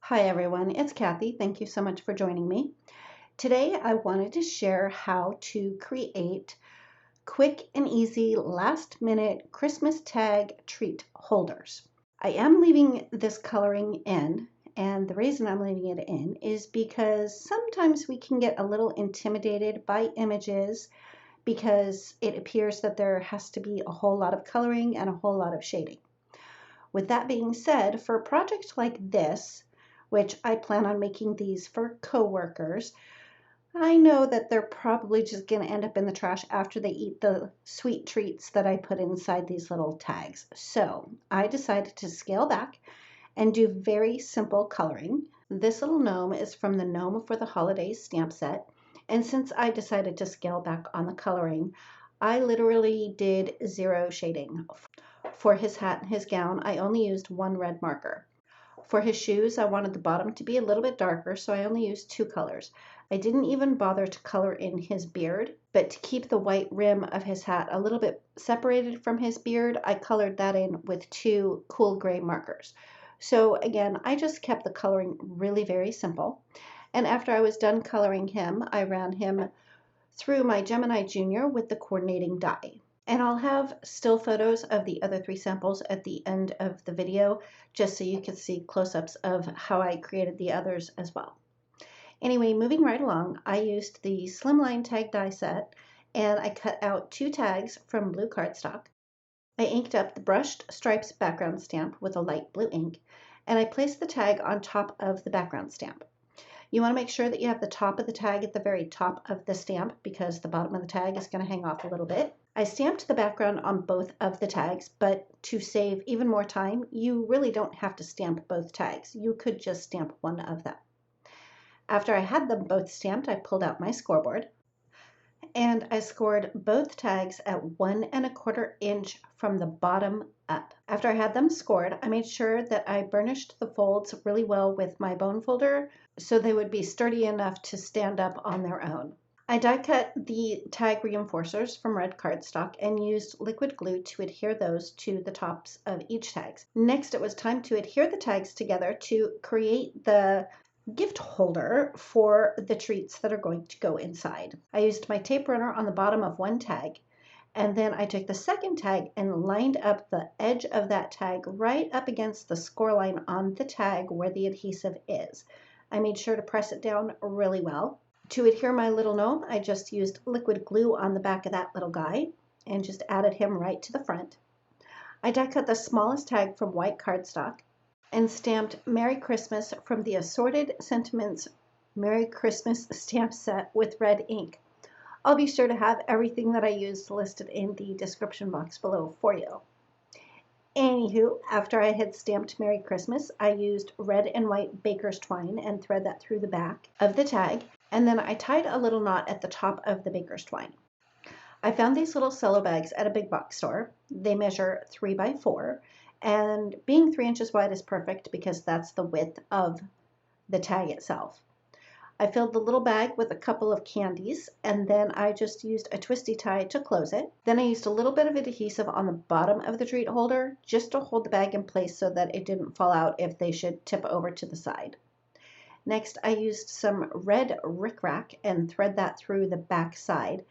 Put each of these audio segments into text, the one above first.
Hi everyone, it's Kathy. Thank you so much for joining me. Today I wanted to share how to create quick and easy last minute Christmas tag treat holders. I am leaving this coloring in, and the reason I'm leaving it in is because sometimes we can get a little intimidated by images because it appears that there has to be a whole lot of coloring and a whole lot of shading. With that being said, for a project like this, which I plan on making these for coworkers, I know that they're probably just going to end up in the trash after they eat the sweet treats that I put inside these little tags. So I decided to scale back and do very simple coloring. This little gnome is from the Gnome for the Holidays stamp set. And since I decided to scale back on the coloring, I literally did zero shading. For his hat and his gown, I only used one red marker. For his shoes, I wanted the bottom to be a little bit darker, so I only used two colors. I didn't even bother to color in his beard, but to keep the white rim of his hat a little bit separated from his beard, I colored that in with two cool gray markers. So again, I just kept the coloring really very simple. And after I was done coloring him, I ran him through my Gemini Junior with the coordinating die. And I'll have still photos of the other three samples at the end of the video, just so you can see close-ups of how I created the others as well. Anyway, moving right along, I used the Slimline tag die set, and I cut out two tags from blue cardstock. I inked up the brushed stripes background stamp with a light blue ink, and I placed the tag on top of the background stamp. You want to make sure that you have the top of the tag at the very top of the stamp because the bottom of the tag is going to hang off a little bit. I stamped the background on both of the tags, but to save even more time, you really don't have to stamp both tags. You could just stamp one of them. After I had them both stamped, I pulled out my scoreboard and I scored both tags at 1¼ inch from the bottom up. After I had them scored, I made sure that I burnished the folds really well with my bone folder so they would be sturdy enough to stand up on their own. I die cut the tag reinforcers from red cardstock and used liquid glue to adhere those to the tops of each tags. Next, it was time to adhere the tags together to create the gift holder for the treats that are going to go inside. I used my tape runner on the bottom of one tag, and then I took the second tag and lined up the edge of that tag right up against the score line on the tag where the adhesive is. I made sure to press it down really well. To adhere my little gnome, I just used liquid glue on the back of that little guy and just added him right to the front. I die cut the smallest tag from white cardstock and stamped Merry Christmas from the Assorted Sentiments Merry Christmas stamp set with red ink. I'll be sure to have everything that I used listed in the description box below for you. Anywho, after I had stamped Merry Christmas, I used red and white baker's twine and thread that through the back of the tag, and then I tied a little knot at the top of the baker's twine. I found these little cello bags at a big box store. They measure 3 by 4, and being 3 inches wide is perfect because that's the width of the tag itself. I filled the little bag with a couple of candies, and then I just used a twisty tie to close it. Then I used a little bit of adhesive on the bottom of the treat holder just to hold the bag in place so that it didn't fall out if they should tip over to the side. Next, I used some red rickrack and thread that through the back side.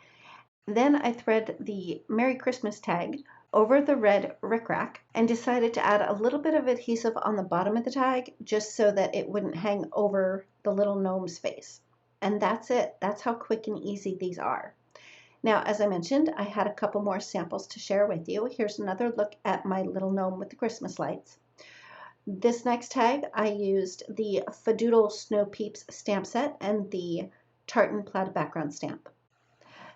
Then I thread the Merry Christmas tag over the red rickrack and decided to add a little bit of adhesive on the bottom of the tag just so that it wouldn't hang over the little gnome's face. And that's it. That's how quick and easy these are. Now, as I mentioned, I had a couple more samples to share with you. Here's another look at my little gnome with the Christmas lights. This next tag, I used the Fadoodle Snow Peeps stamp set and the tartan plaid background stamp.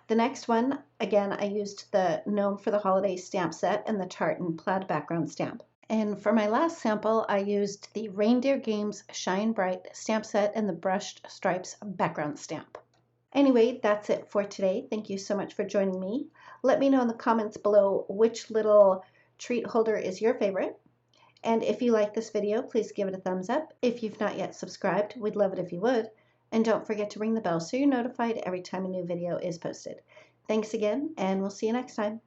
The next one, again, I used the Gnome for the Holidays stamp set and the tartan plaid background stamp. And for my last sample, I used the Reindeer Games Shine Bright stamp set and the brushed stripes background stamp. Anyway, that's it for today. Thank you so much for joining me. Let me know in the comments below which little treat holder is your favorite. And if you like this video, please give it a thumbs up. If you've not yet subscribed, we'd love it if you would. And don't forget to ring the bell so you're notified every time a new video is posted. Thanks again, and we'll see you next time.